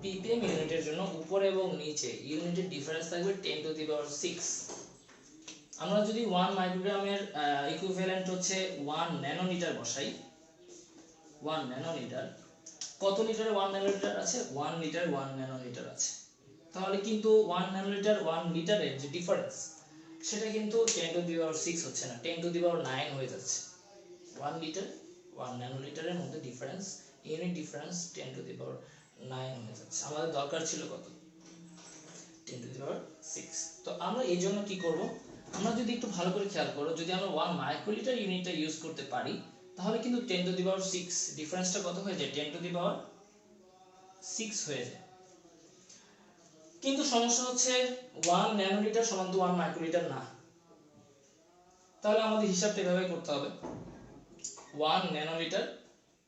S1: ppm ইউনিটের জন্য উপরে এবং নিচে ইউনিটের ডিফারেন্স থাকবে 10 টু দি পাওয়ার 6। আমরা যদি 1 মাইক্রোগ্রামের ইকুইভ্যালেন্ট হচ্ছে 1 ন্যানোলিটার বসাই 1 ন্যানোলিটার, কত লিটারে 1 ন্যানোলিটার আছে? 1 লিটার 1 ন্যানোলিটার আছে। তাহলে কিন্তু 1 ন্যানোলিটার 1 লিটারের যে ডিফারেন্স সেটা কিন্তু 10 টু দি পাওয়ার 6 হচ্ছে না, 10 টু দি পাওয়ার 9 হয়ে যাচ্ছে। 1 লিটার 1 ন্যানোলিটারের মধ্যে difference, unit difference 10 to the power 9 হয়ে যাচ্ছে। আমাদের দরকার ছিল কত? 10 টু দি পাওয়ার 6। তো আমরা এই জন্য কি করব, আমরা যদি একটু ভালো করে খেয়াল করো, যদি আমরা 1 মাইক্রোলিটার ইউনিটটা ইউজ করতে পারি তাহলে কিন্তু 10 টু দি পাওয়ার 6 ডিফারেন্সটা কত হয়ে যায়? 10 টু দি পাওয়ার 6 হয়ে যায়। কিন্তু সমস্যা হচ্ছে 1 ন্যানোলিটার সমান তো 1 মাইক্রোলিটার না। তাহলে আমাদের হিসাবটা এভাবে করতে হবে, 1 ন্যানোলিটার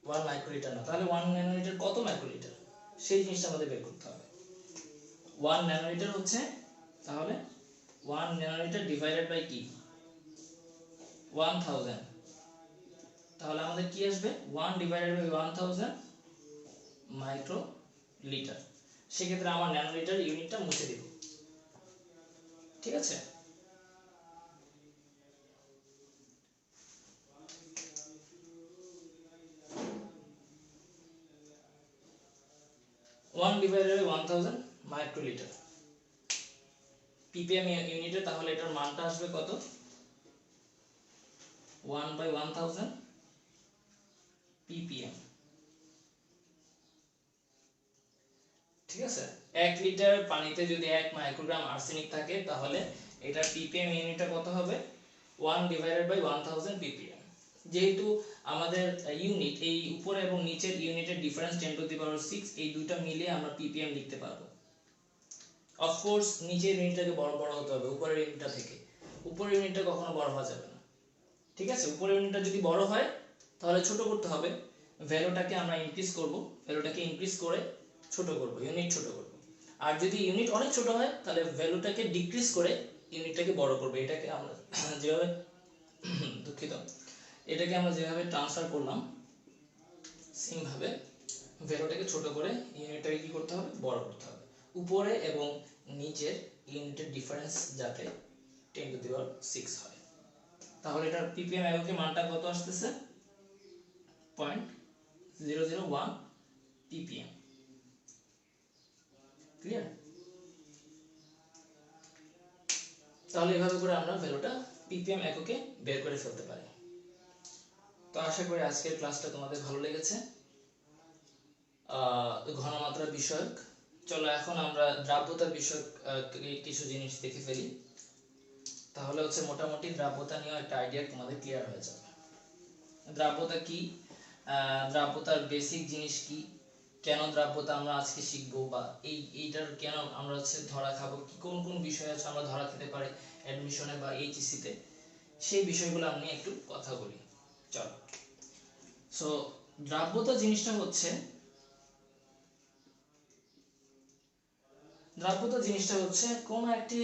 S1: 1 মাইক্রোলিটার না, তাহলে 1 ন্যানোলিটার কত মাইক্রোলিটার সেই জিনিসটা আমাদের বের করতে হবে। 1 ন্যানোলিটার হচ্ছে তাহলে 1 ন্যানোলিটার ডিভাইডেড বাই কি? 1000। তাহলে আমাদের কি আসবে? 1 ডিভাইডেড বাই 1000 মাইক্রোলিটার। সেক্ষেত্রে আমার ন্যানোলিটার ইউনিটটা মুছে দিব, ঠিক আছে? One divided by 1000 microlitre ppm ইউনিটে, তাহলে এটার মানটা আসবে কত? 1 বাই 1000 ppm, ঠিক আছে? 1 লিটার পানিতে যদি 1 মাইক্রোগ্রাম আর্সেনিক থাকে তাহলে এটার ppm ইউনিটটা কত হবে? 1 ডিভাইডেড বাই 1000 ppm। যেহেতু আমাদের ইউনিট এই উপরে এবং নিচের ইউনিটের ডিফারেন্স 10 টু দি পাওয়ার 6, এই দুটো মিলিয়ে আমরা ppm লিখতে পারবো। অফ কোর্স নিচের ইউনিটটাকে বড় হতে হবে উপরের ইউনিটটা থেকে, উপরের ইউনিটটা কখনো বড় হওয়া যাবে না, ঠিক আছে? উপরের ইউনিটটা যদি বড় হয় তাহলে ছোট করতে হবে, ভ্যালুটাকে আমরা ইনক্রিজ করব, ভ্যালুটাকে ইনক্রিজ করে ছোট করব, ইউনিট ছোট করব। আর যদি ইউনিট অনেক ছোট হয় তাহলে ভ্যালুটাকে ডিক্রিজ করে ইউনিটটাকে বড় করব। এটাকে আমরা যেভাবে দুঃখিত, এটাকে আমরা যেভাবে ট্রান্সফার করলাম সেম ভাবে ভ্যালুটাকে ছোট করে ইউনিটটাকে কি করতে হবে? বড় করতে হবে। উপরে এবং নিচের ইউনিটের ডিফারেন্স যাতে 10 টু দি পাওয়ার 6 হয়। তাহলে এটার ppm এককে মানটা কত আসতেছে? 0.001 ppm। ক্লিয়ার? তাহলে এভাবে করে আমরা ভ্যালুটা ppm এককে বের করে ফেলতে পারি। তো আশা করি আজকের ক্লাসটা তোমাদের ভালো লেগেছে, ঘনমাত্রা বিষয়ক। চলো এখন আমরা দ্রাব্যতা বিষয়ক কিছু জিনিস দেখে ফেলি, তাহলে হচ্ছে মোটামুটি দ্রাব্যতা নিয়ে একটা আইডিয়া তোমাদের ক্লিয়ার হয়ে যাবে। দ্রাব্যতা কি, দ্রাব্যতার বেসিক জিনিস কি, কেন দ্রাব্যতা আমরা আজকে শিখবো, বা এইটার কেন আমরা হচ্ছে ধরা খাবো, কি কোন কোন বিষয় আছে আমরা ধরা খেতে পারি অ্যাডমিশনে বা এইচএসসি তে, সেই বিষয়গুলো আমি একটু কথা বলি। চলো, সো দ্রাব্যতা জিনিসটা হচ্ছে, দ্রাব্যতা জিনিসটা হচ্ছে কোন একটি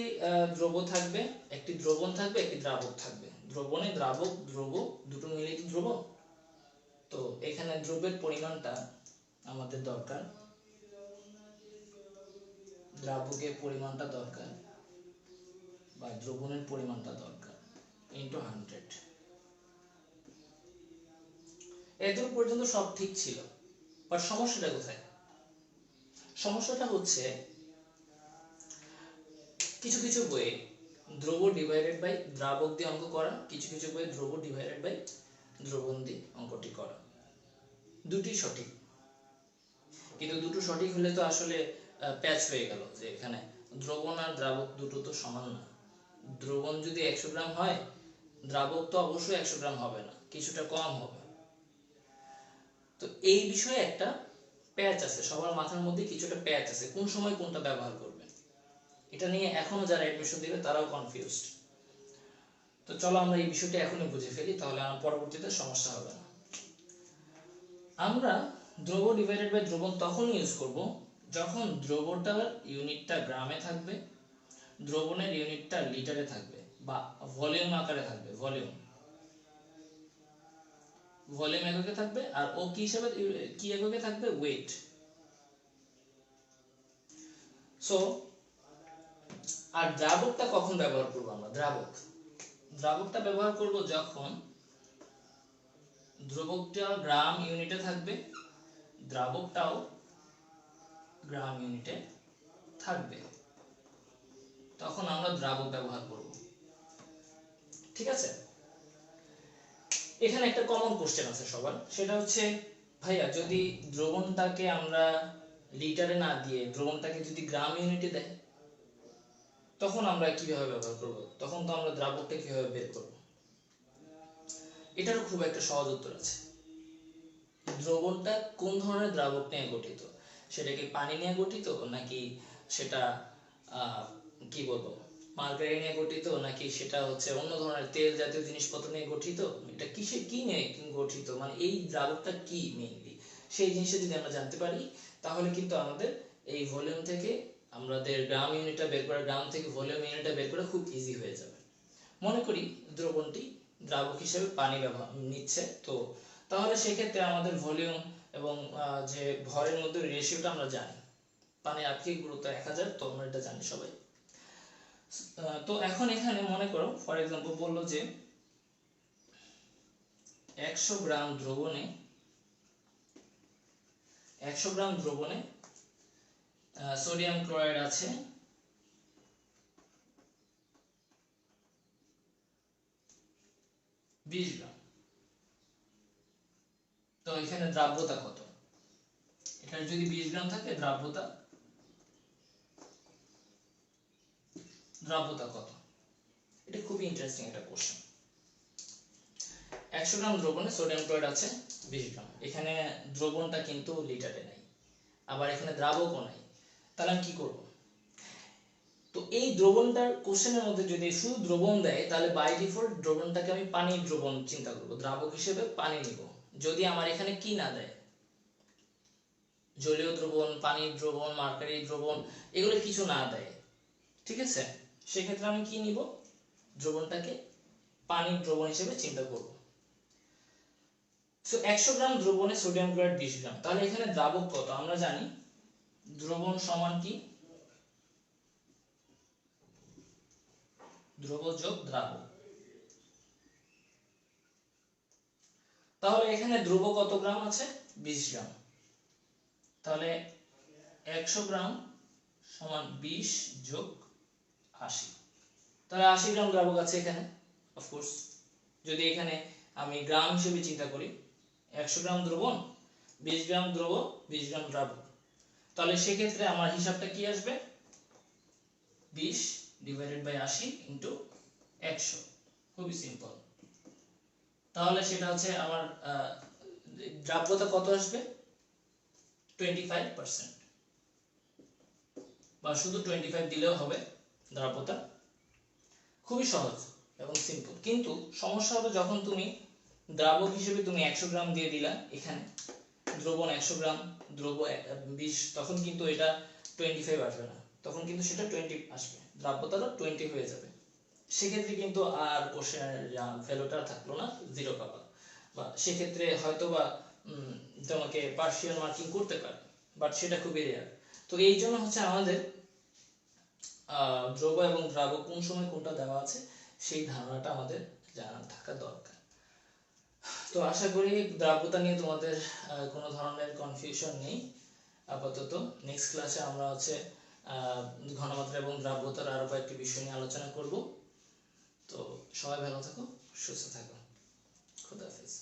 S1: দ্রব্য থাকবে, একটি দ্রবণ থাকবে, একটি দ্রাবক থাকবে। দ্রবণে দ্রাবক, দ্রব্য দুটো মিলেই তো দ্রবণ। তো এখানে দ্রব্যের পরিমাণটা আমাদের দরকার, দ্রাবকের পরিমাণটা দরকার বা দ্রবণের পরিমাণটা দরকার ইনটু 100। এতটুকু পর্যন্ত সব ঠিক ছিল, বাট সমস্যাটা কোথায়? সমস্যাটা হচ্ছে কিছু কিছু বইয়ে দ্রব্য ডিভাইডেড বাই দ্রাবক দিয়ে অঙ্ক করা, কিছু কিছু বইয়ে দ্রব্য ডিভাইডেড বাই দ্রবণ দিয়ে অঙ্কটি করা। দুটি সঠিক, কিন্তু দুটো সঠিক হলে তো আসলে প্যাচ হয়ে গেল যে এখানে দ্রবণ আর দ্রাবক দুটো তো সমান না। দ্রবণ যদি 100 গ্রাম হয়, দ্রাবক তো অবশ্যই 100 গ্রাম হবে না, কিছুটা কম হবে। তো এই বিষয়ে একটা প্যাচ আছে, সবার মাথার মধ্যে কিছুটা প্যাচ আছে, কোন সময় কোনটা ব্যবহার করবে এটা নিয়ে এখনো যারা অ্যাডমিশন দিবে তারাও কনফিউজড। তো চলো আমরা এই বিষয়টা এখনই বুঝে ফেলি, তাহলে আমার পরবর্তীতে সমস্যা হবে না। আমরা দ্রব্য ডিভাইডেড বাই দ্রবণ তখন ইউজ করব যখন দ্রব্যটার ইউনিটটা গ্রামে থাকবে, দ্রবণের ইউনিটটা লিটারে থাকবে বা ভলিউম আকারে থাকবে, ভলিউম এককে থাকবে, আর ও কি হিসাবে, কি এককে থাকবে? ওয়েট। সো আর দ্রাবকটা কখন ব্যবহার করব আমরা? দ্রাবকটা ব্যবহার করব যখন ধ্রুবকটা গ্রাম ইউনিটে থাকবে, দ্রাবকটাও গ্রাম ইউনিটে থাকবে, তখন আমরা দ্রাবক ব্যবহার করব। ঠিক আছে, এখানে একটা কমন কোশ্চেন আছে সবার, সেটা হচ্ছে ভাইয়া যদি দ্রবণটাকে আমরা লিটারে না দিয়ে দ্রবণটাকে যদি গ্রাম ইউনিটে দেয় তখন আমরা কিভাবে ব্যবহার করব, তখন তো আমরা দ্রাবকটা কিভাবে বের করব? এটারও খুব একটা সহজ উত্তর আছে। দ্রবণটা কোন ধরনের দ্রাবক নিয়ে গঠিত, সেটা কি পানি নিয়ে গঠিত, নাকি সেটা কি বলবো মার্গারি নিয়ে গঠিত, নাকি সেটা হচ্ছে অন্য ধরনের তেল জাতীয় জিনিসপত্র নিয়ে গঠিত, এটা কি নিয়ে গঠিত, মানে এই দ্রাবকটা কি মেইনলি, সেই জিনিসটা যদি আমরা জানতে পারি তাহলে কিন্তু আমাদের এই ভলিউম থেকে আমাদের গ্রাম ইউনিটটা বের করা, গ্রাম থেকে ভলিউম ইউনিটটা বের করা খুব ইজি হয়ে যাবে। মনে করি দ্রবণটি দ্রাবক হিসেবে পানি ব্যবহার নিচ্ছে, তো তাহলে সেক্ষেত্রে আমাদের ভলিউম এবং যে ভরের মধ্যে রেশিওটা আমরা জানি, পানির আপেক্ষিক গুরুত্ব 1000, তো আমরা এটা জানি সবাই। তো এখন এখানে মনে করো ফর এক্সাম্পল বললো যে 100 গ্রাম দ্রবণে 100 গ্রাম দ্রবণে সোডিয়াম ক্লোরাইড আছে 20 গ্রাম। তো এখানে দ্রাব্যতা কত, এখানে যদি 20 গ্রাম থাকে দ্রাব্যতা কত? এটা খুবই ইন্টারেস্টিং একটা কোশ্চেন। 100 গ্রাম দ্রবণে সোডিয়াম ক্লোরাইড আছে 20 গ্রাম, এখানে দ্রবণটা কিন্তু লিটারে নাই, আবার এখানে দ্রাবকও নাই, তাহলে আমি কি করব? তো এই দ্রবণটার কোশ্চেনের মধ্যে যদি শুধু দ্রবণ দেয় তাহলে বাই ডিফল্ট দ্রবণটাকে আমি পানির দ্রবণ চিন্তা করব, দ্রাবক হিসেবে পানি নিব। যদি আমার এখানে কি না দেয়, জলীয় দ্রবণ, পানির দ্রবণ, মার্কারি দ্রবণ, এগুলো কিছু না দেয়, ঠিক আছে, সেক্ষেত্রে আমি কি নিব? দ্রবণটাকে পানির দ্রবণ হিসেবে চিন্তা করব। সো 100 গ্রাম দ্রবণে সোডিয়াম ক্লোরাইড 20 গ্রাম, তাহলে এখানে দ্রাবক কত? আমরা জানি দ্রবণ সমান কি? দ্রব যোগ দ্রাবক। তাহলে এখানে দ্রব কত গ্রাম আছে? 20 গ্রাম। তাহলে 100 গ্রাম সমান 20 যোগ 80, তাহলে 80 গ্রাম দ্রাবক আছে এখানে। অফকোর্স যদি এখানে আমি গ্রাম হিসেবে চিন্তা করি, 100 গ্রাম দ্রবণ, 20 গ্রাম দ্রব, 20 গ্রাম দ্রাবক, তাহলে সেক্ষেত্রে আমার হিসাবটা কি আসবে? 20 ডিভাইডেড বাই 80 ইন্টু 100, খুবই সিম্পল। তাহলে সেটা হচ্ছে আমার দ্রাব্যতা কত আসবে? 25%, বা শুধু 25 দিলেও হবে দ্রাব্যতা। খুবই সহজ এবং সিম্পল, কিন্তু সমস্যা হবে যখন তুমি দ্রাবক হিসেবে তুমি 100 গ্রাম দিয়ে দিলা, এখানে দ্রবণ 100 গ্রাম, দ্রব 20, তখন কিন্তু এটা 25 আসবে না, তখন কিন্তু সেটা 20 আসবে, দ্রাব্যতাটা 20 হয়ে যাবে। সেক্ষেত্রে কিন্তু আর কোশ্চেনের ভ্যালুটা থাকলো না, জিরো পাবা, বা সেক্ষেত্রে হয়তো বা তোমাকে পার্শিয়াল মার্কিং করতে পারে, বাট সেটা খুবই রেয়ার। তো এই জন্য হচ্ছে আমাদের দ্রব এবং দ্রাবক কোন সময় কোনটা দেওয়া আছে সেই ধারণাটা আমাদের জানা থাকা দরকার। তো আশা করি দ্রাব্যতা নিয়ে তোমাদের কোনো ধরনের কনফিউশন নেই আপাতত। নেক্সট ক্লাসে আমরা হচ্ছে ঘনমাত্রা এবং দ্রাব্যতার আরো কয়েকটি বিষয় নিয়ে আলোচনা করব। তো সবাই ভালো থাকো, সুস্থ থাকো, খুদা হাফেজ।